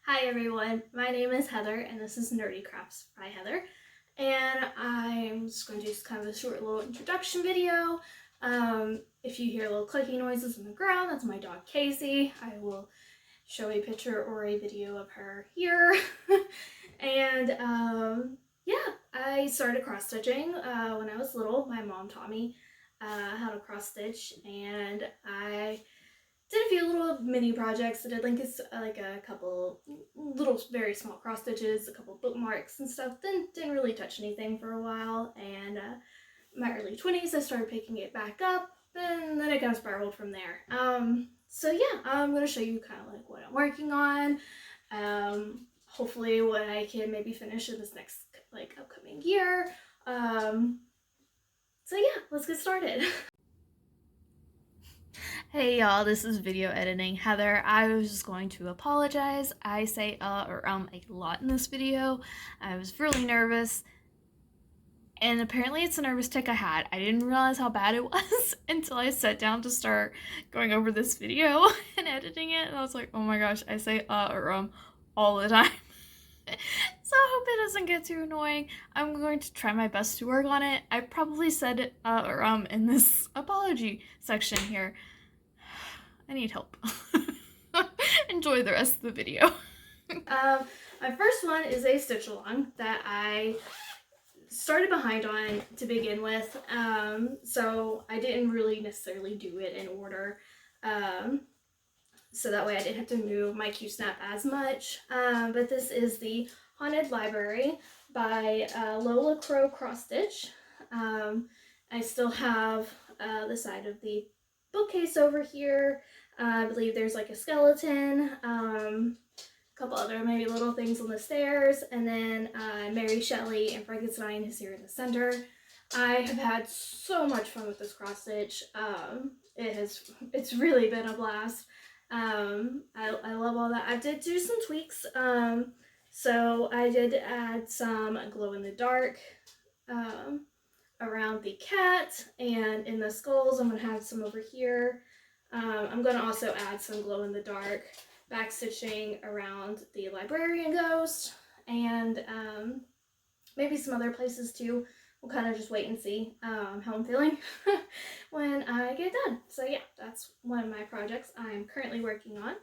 Hi everyone, my name is Heather and this is Nerdy Crafts by Heather, and I'm just going to do kind of a short little introduction video. If you hear little clicking noises in the ground, that's my dog Hazy. I will show a picture or a video of her here. And yeah, I started cross stitching when I was little. My mom taught me how to cross stitch, and I did a few little mini projects. I did like a couple little very small cross stitches, a couple bookmarks and stuff. Then didn't really touch anything for a while, and my early 20s I started picking it back up, and then it kind of spiraled from there. So yeah, I'm going to show you kind of like what I'm working on, hopefully what I can maybe finish in this next like upcoming year. So yeah, let's get started. Hey y'all, this is video editing Heather. I was just going to apologize. I say or a lot in this video. I was really nervous, and apparently it's a nervous tick I had. I didn't realize how bad it was until I sat down to start going over this video and editing it, and I was like, oh my gosh, I say or all the time. So I hope it doesn't get too annoying. I'm going to try my best to work on it. I probably said or in this apology section here. I need help. Enjoy the rest of the video. My first one is a stitch along that I started behind on to begin with, so I didn't really necessarily do it in order, so that way I didn't have to move my Q-snap as much, but this is the Haunted Library by LolaCrowCrossStitch. I still have the side of the bookcase over here. I believe there's like a skeleton, a couple other maybe little things on the stairs, and then Mary Shelley and Frankenstein is here in the center. I have had so much fun with this cross stitch. It's really been a blast. I love all that. I did do some tweaks. So I did add some glow in the dark around the cat, and in the skulls I'm going to have some over here. I'm going to also add some glow in the dark back stitching around the librarian ghost, and maybe some other places too. We'll kind of just wait and see how I'm feeling when I get done. So yeah, that's one of my projects I'm currently working on.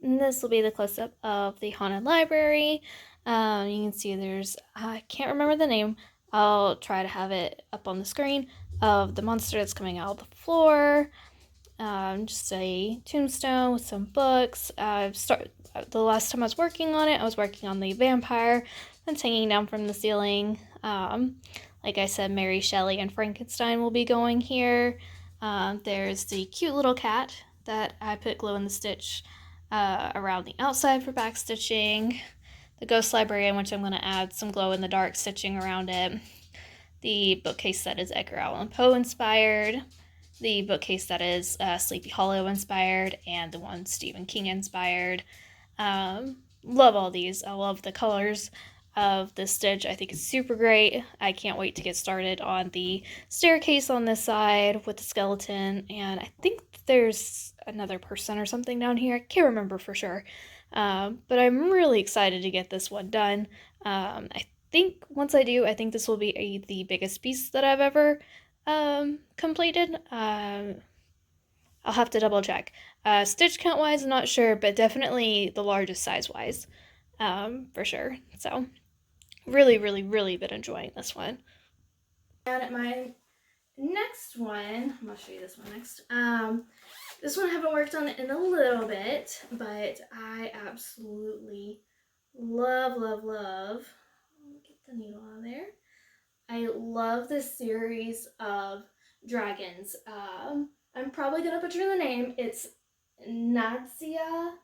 And this will be the close-up of the Haunted Library. You can see there's, I can't remember the name, I'll try to have it up on the screen, of the monster that's coming out of the floor. Just a tombstone with some books. The last time I was working on it, I was working on the vampire that's hanging down from the ceiling. Like I said, Mary Shelley and Frankenstein will be going here. There's the cute little cat that I put glow in the stitch around the outside for back stitching. The ghost librarian, which I'm going to add some glow in the dark stitching around it. The bookcase that is Edgar Allan Poe inspired. The bookcase that is Sleepy Hollow inspired, and the one Stephen King inspired. Love all these. I love the colors of this stitch. I think it's super great. I can't wait to get started on the staircase on this side with the skeleton, and I think there's another person or something down here. I can't remember for sure, but I'm really excited to get this one done. I think once I do, I think this will be the biggest piece that I've ever completed. I'll have to double check. Stitch count wise, I'm not sure, but definitely the largest size wise, for sure. So really been enjoying this one. And my next one, I'm gonna show you this one next. This one I haven't worked on in a little bit, but I absolutely love. Get the needle out of there. I love this series of dragons. I'm probably gonna butcher the name. It's Nadezhda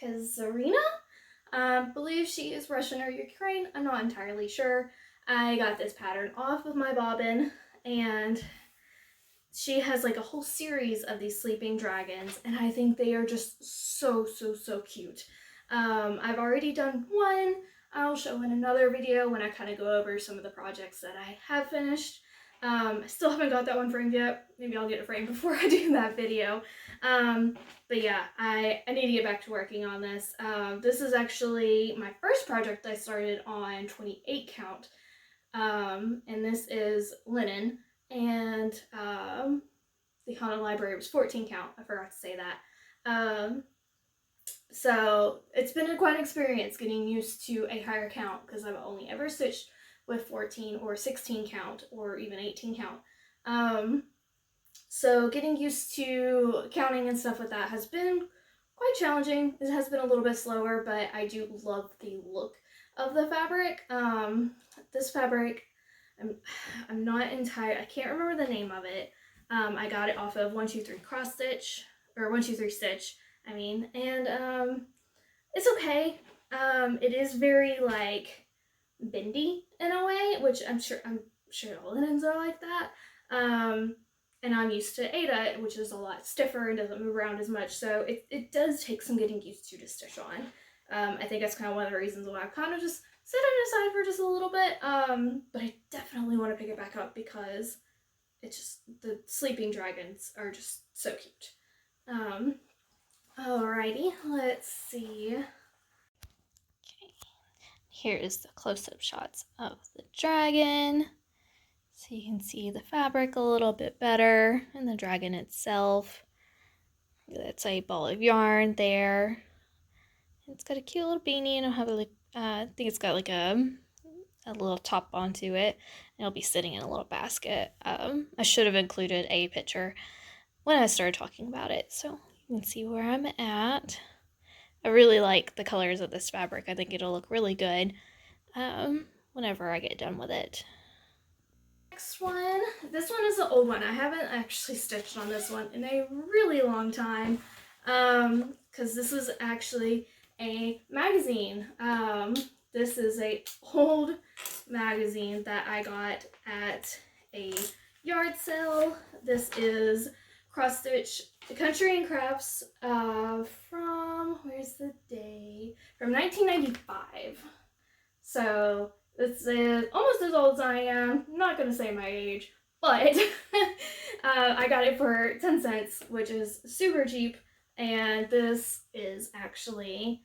Kazarina. Believe she is Russian or Ukraine. I'm not entirely sure. I got this pattern off of my bobbin, and she has like a whole series of these sleeping dragons, and I think they are just so cute. I've already done one. I'll show in another video when I kind of go over some of the projects that I have finished. I still haven't got that one framed yet. Maybe I'll get it framed before I do that video. But yeah, I need to get back to working on this. This is actually my first project I started on 28 count. And this is linen. And the Haunted Library was 14 count. I forgot to say that. So it's been quite an experience getting used to a higher count because I've only ever stitched with 14 or 16 count or even 18 count. So getting used to counting and stuff with that has been quite challenging. It has been a little bit slower, but I do love the look of the fabric. This fabric, I'm not entirely, I can't remember the name of it. I got it off of 123 Cross Stitch, or 123 Stitch, I mean, and it's okay. It is very like bendy in a way, which I'm sure all linens are like that. And I'm used to Aida, which is a lot stiffer and doesn't move around as much, so it does take some getting used to stitch on. I think that's kind of one of the reasons why I kind of just set it aside for just a little bit, but I definitely want to pick it back up because it's just, the sleeping dragons are just so cute. Alrighty, let's see. Okay, here is the close-up shots of the dragon. So you can see the fabric a little bit better and the dragon itself. That's a ball of yarn there. It's got a cute little beanie and I'll have like I think it's got like a little top onto it. And it'll be sitting in a little basket. I should have included a picture when I started talking about it, so you can see where I'm at. I really like the colors of this fabric. I think it'll look really good whenever I get done with it. Next one, this one is an old one. I haven't actually stitched on this one in a really long time, because this is actually a magazine. This is a old magazine that I got at a yard sale. This is Cross Stitch Country and Crafts from, where's the day? From 1995. So it's almost as old as I am. I'm not going to say my age, but I got it for 10 cents, which is super cheap. And this is actually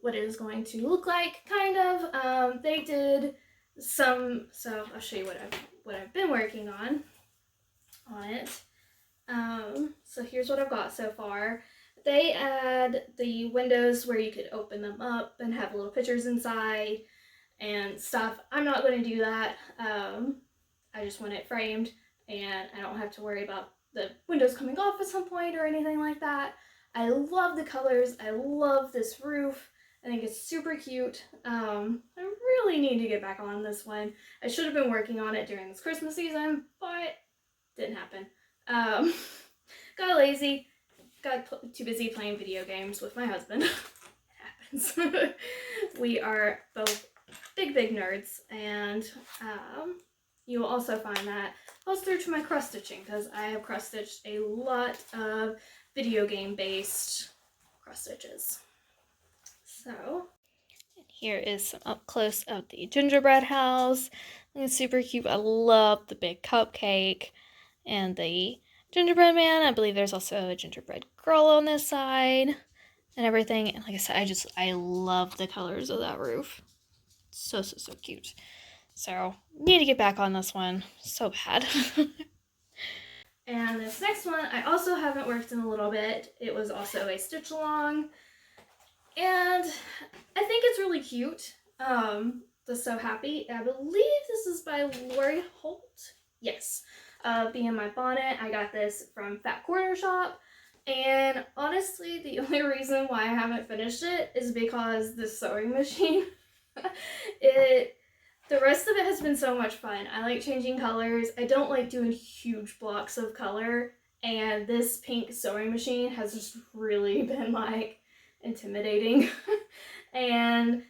what it is going to look like, kind of. They did some, so I'll show you what I've been working on it. So here's what I've got so far. They add the windows where you could open them up and have little pictures inside and stuff. I'm not going to do that. I just want it framed and I don't have to worry about the windows coming off at some point or anything like that. I love the colors. I love this roof. I think it's super cute. I really need to get back on this one. I should have been working on it during this Christmas season, but didn't happen. Got lazy. Got too busy playing video games with my husband. It happens. We are both big nerds, and you will also find that goes through to my cross stitching because I have cross stitched a lot of video game based cross stitches. So here is some up close of the gingerbread house. It's super cute. I love the big cupcake and the gingerbread man. I believe there's also a gingerbread girl on this side and everything. And like I said, I love the colors of that roof. So cute. So need to get back on this one so bad. And this next one I also haven't worked in a little bit. It was also a stitch along, and I think it's really cute. Just so happy. I believe this is by Holt. Yes. Being my bonnet, I got this from Fat Corner Shop, and honestly the only reason why I haven't finished it is because this sewing machine the rest of it has been so much fun. I like changing colors. I don't like doing huge blocks of color, and this pink sewing machine has just really been like intimidating. And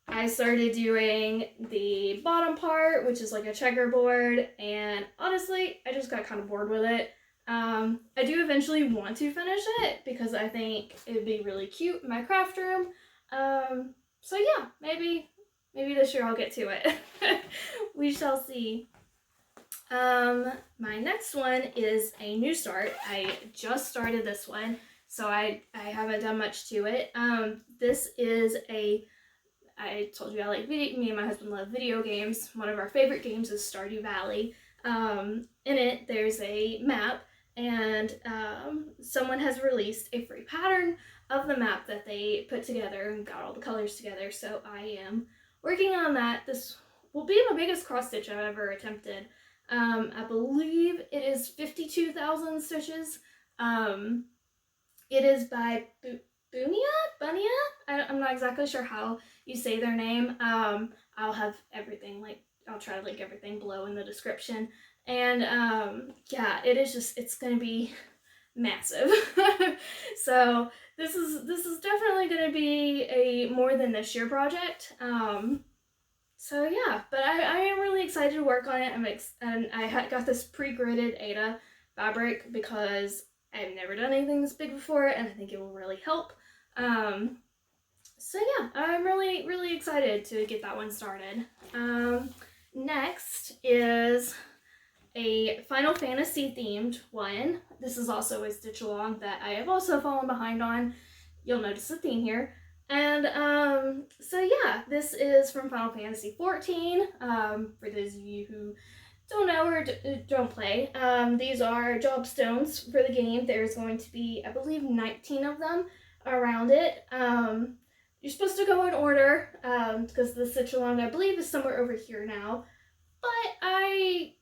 I started doing the bottom part, which is like a checkerboard, and honestly, I just got kind of bored with it. I do eventually want to finish it because I think it would be really cute in my craft room. So yeah, maybe this year I'll get to it. We shall see. My next one is a new start. I just started this one, so I haven't done much to it. This is I told you I like me and my husband love video games. One of our favorite games is Stardew Valley. In it, there's a map, and someone has released a free pattern of the map that they put together and got all the colors together. So I am working on that. This will be my biggest cross stitch I've ever attempted. I believe it is 52,000 stitches. It is by Bunia? I'm not exactly sure how you say their name. I'll have everything, like, I'll try to link everything below in the description. And yeah, it's gonna be massive. So this is definitely gonna be a more than this year project. So yeah, but I am really excited to work on it. And I got this pre-gridded Aida fabric because I've never done anything this big before, and I think it will really help. So yeah, I'm really excited to get that one started. Next is a Final Fantasy themed one. This is also a stitch along that I have also fallen behind on. You'll notice the theme here. And so yeah, this is from Final Fantasy 14. For those of you who don't know or don't play, these are job stones for the game. There's going to be, I believe, 19 of them around it. You're supposed to go in order because the stitch along, I believe, is somewhere over here now. But I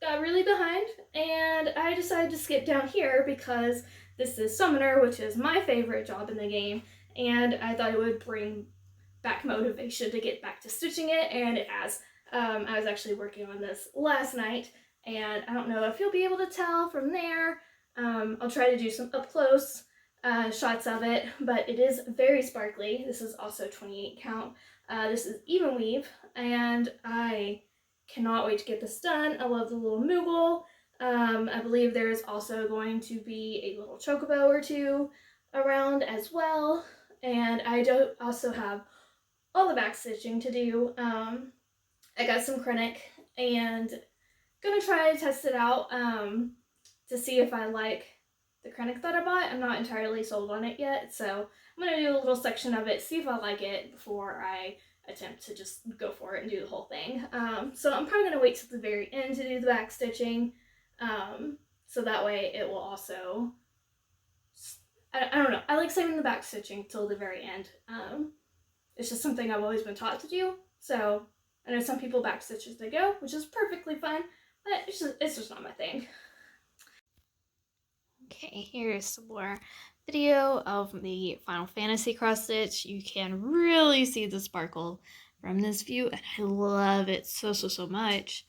got really behind and I decided to skip down here because this is Summoner, which is my favorite job in the game, and I thought it would bring back motivation to get back to stitching it, and it has. I was actually working on this last night, and I don't know if you'll be able to tell from there. I'll try to do some up close shots of it, but it is very sparkly. This is also 28 count. This is even weave, and I cannot wait to get this done. I love the little Moogle. I believe there is also going to be a little chocobo or two around as well, and I do also have all the back stitching to do. I got some Krennic and gonna try to test it out to see if I like the Krennic that I bought. I'm not entirely sold on it yet, so I'm gonna do a little section of it, see if I like it before I attempt to just go for it and do the whole thing. So I'm probably gonna wait till the very end to do the back stitching, so that way it will also, I don't know, I like saving the back stitching till the very end. It's just something I've always been taught to do, so I know some people back stitch as they go, which is perfectly fine, but it's just not my thing. Okay, here's some more video of the Final Fantasy cross stitch. You can really see the sparkle from this view, and I love it so much.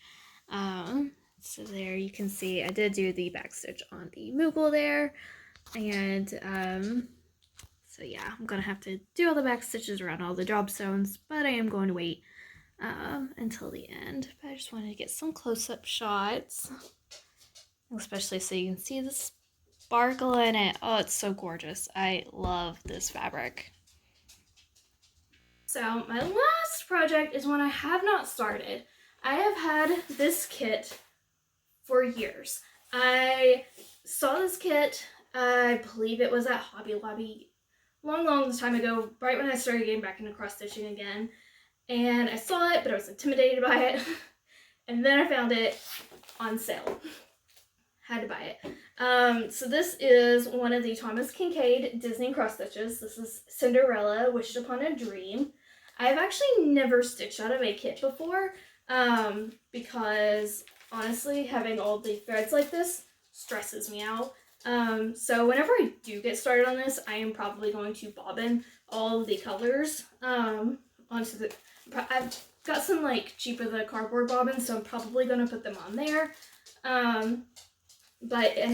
So there you can see I did do the back stitch on the Moogle there, and so yeah, I'm gonna have to do all the back stitches around all the job stones, but I am going to wait until the end. But I just wanted to get some close-up shots, especially so you can see the sparkle in it. Oh, it's so gorgeous. I love this fabric. So my last project is one I have not started. I have had this kit for years. I saw this kit, I believe it was at Hobby Lobby long time ago, right when I started getting back into cross stitching again. And I saw it, but I was intimidated by it. And then I found it on sale. Had to buy it. So this is one of the Thomas Kincade Disney cross stitches. This is Cinderella, Wished Upon a Dream. I've actually never stitched out of a kit before, because honestly, having all the threads like this stresses me out. So whenever I do get started on this, I am probably going to bobbin all of the colors onto the... I've got some like cheap of the cardboard bobbins, so I'm probably going to put them on there. And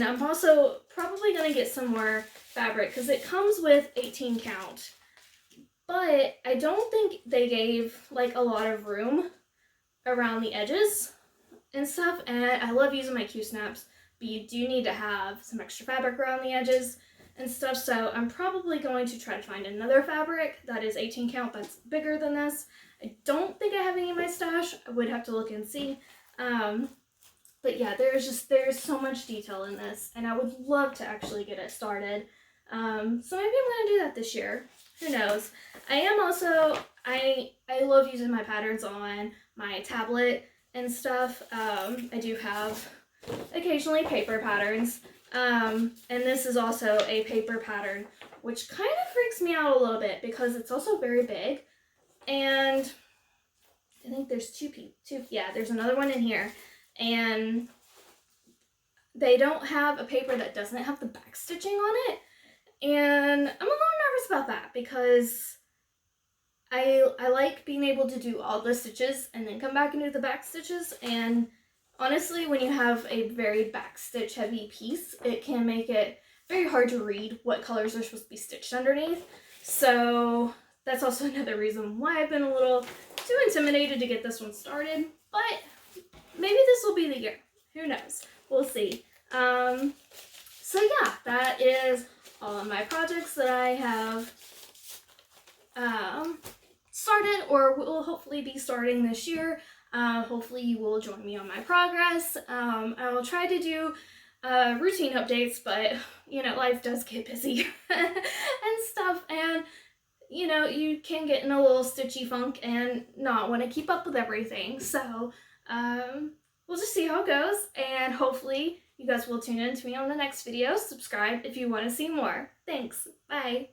I'm also probably going to get some more fabric because it comes with 18 count. But I don't think they gave like a lot of room around the edges and stuff. And I love using my Q-snaps, but you do need to have some extra fabric around the edges and stuff. So I'm probably going to try to find another fabric that is 18 count that's bigger than this. I don't think I have any in my stash. I would have to look and see. But yeah, there's so much detail in this, and I would love to actually get it started. So maybe I'm gonna do that this year. Who knows? I am also, I love using my patterns on my tablet and stuff. I do have occasionally paper patterns. And this is also a paper pattern, which kind of freaks me out a little bit because it's also very big. And I think there's two, yeah, there's another one in here. And they don't have a paper that doesn't have the back stitching on it. And I'm a little nervous about that because I like being able to do all the stitches and then come back and do the back stitches. And honestly, when you have a very back stitch heavy piece, it can make it very hard to read what colors are supposed to be stitched underneath. So that's also another reason why I've been a little too intimidated to get this one started. But maybe this will be the year. Who knows? We'll see. So yeah, that is all of my projects that I have started or will hopefully be starting this year. Hopefully you will join me on my progress. I will try to do routine updates, but you know, life does get busy and stuff, and you know, you can get in a little stitchy funk and not want to keep up with everything. So we'll just see how it goes, and hopefully you guys will tune in to me on the next video. Subscribe if you want to see more. Thanks. Bye.